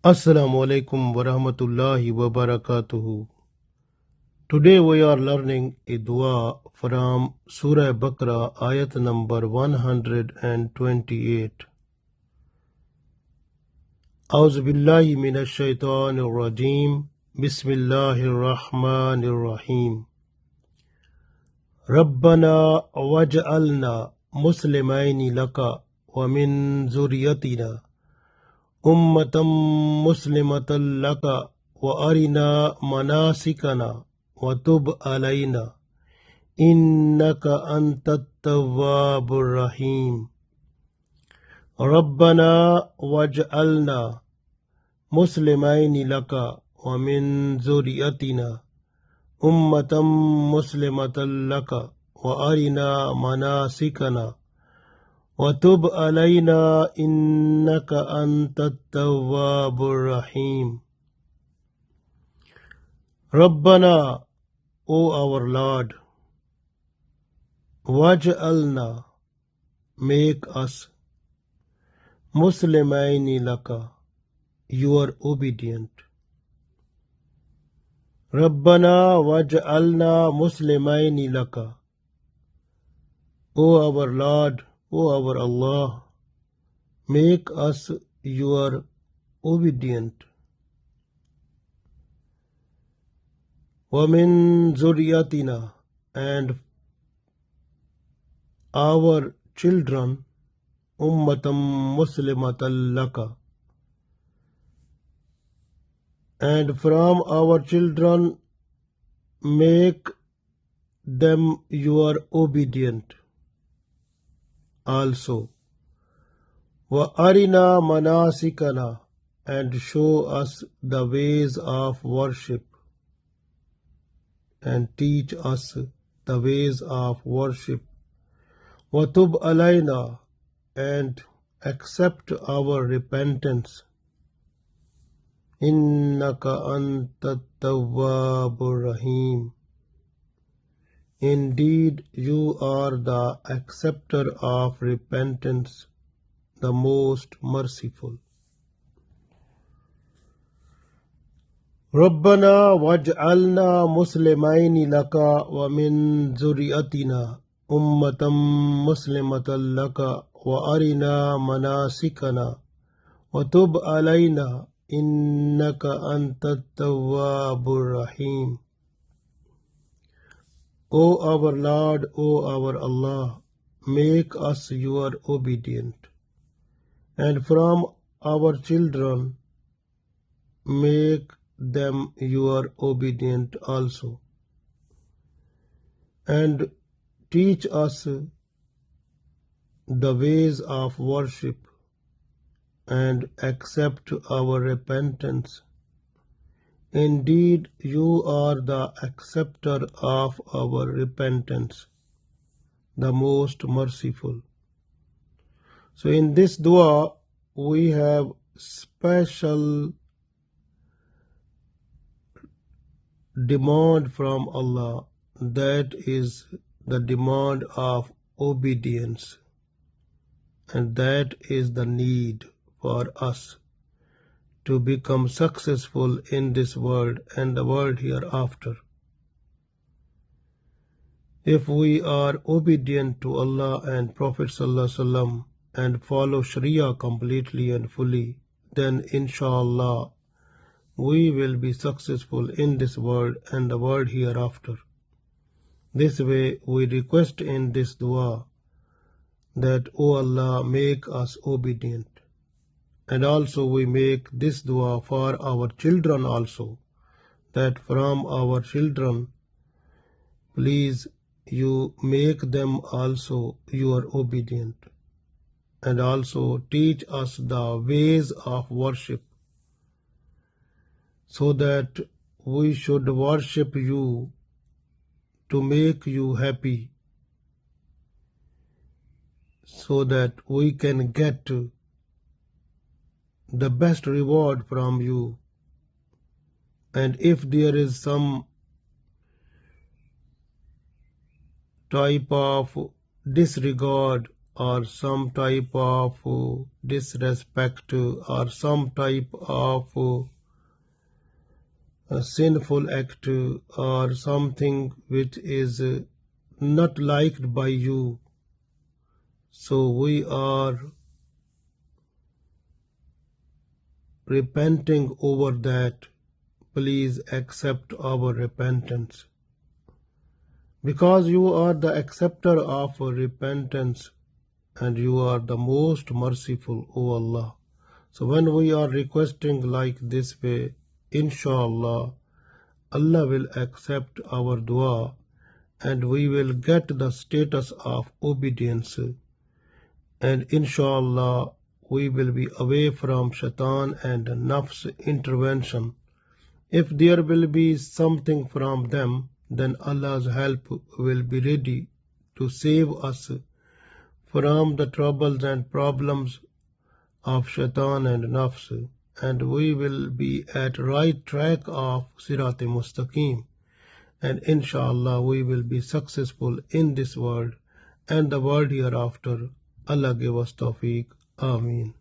Assalam O Alaikum wa rahmatullahi wa barakatuhu. Today we are learning a dua from Surah Baqarah, ayat number 128. A'udhu billahi minash shaitanir rajim. Bismillahir rahmanir rahim. Rabbana waj'alna muslimaini laka wa min zurriyatina ummatan muslimatan laka wa arina manasikana wa tub alayna innaka antat tawwabur rahim. Rabbana waj'alna muslimaini laka wa min zurriyatina ummatan muslimatan laka wa arina manasikana وَتُبْ عَلَيْنَا إِنَّكَ أَنْتَ التَّوَّابُ الرَّحِيمُ. Rabbana, O our Lord, waj'alna, make us, muslimaini laka, you are obedient. Rabbana waj'alna muslimaini laka, O our Lord, O our Allah, make us your obedient. وَمِن zuriyatina, and our children, ummatan muslimatan laka, and from our children make them your obedient also. Wa arina manasikana, and show us the ways of worship, and teach us the ways of worship. Wa tub alayna, and accept our repentance. Innaka antat tawwabur rahim. Indeed, you are the acceptor of repentance, the most merciful. Rabbana waj'alna muslimaini laka wa min zurriyatina ummatan muslimatan laka wa arina manasikana wa tub alayna innaka antat tawwabur rahim. O our Lord, O our Allah, make us your obedient, and from our children make them your obedient also, and teach us the ways of worship, and accept our repentance. Indeed, you are the acceptor of our repentance, the most merciful. So in this dua, we have special demand from Allah, that is the demand of obedience, and that is the need for us to become successful in this world and the world hereafter. If we are obedient to Allah and Prophet ﷺ and follow Sharia completely and fully, then InshaAllah we will be successful in this world and the world hereafter. This way we request in this dua that, O Allah, make us obedient. And also we make this dua for our children also, that from our children, please you make them also your obedient, and also teach us the ways of worship, so that we should worship you to make you happy, so that we can get the best reward from you. And if there is some type of disregard or some type of disrespect or some type of a sinful act or something which is not liked by you. So we are repenting over that. Please accept our repentance. Because you are the acceptor of repentance and you are the most merciful, O Allah. So when we are requesting like this way, InshaAllah, Allah will accept our dua and we will get the status of obedience. And InshaAllah, we will be away from shaitan and nafs intervention. If there will be something from them, then Allah's help will be ready to save us from the troubles and problems of shaitan and nafs, and we will be at right track of Sirat Mustaqim, and InshaAllah we will be successful in this world and the world hereafter. Allah give us tawfiq. Ameen.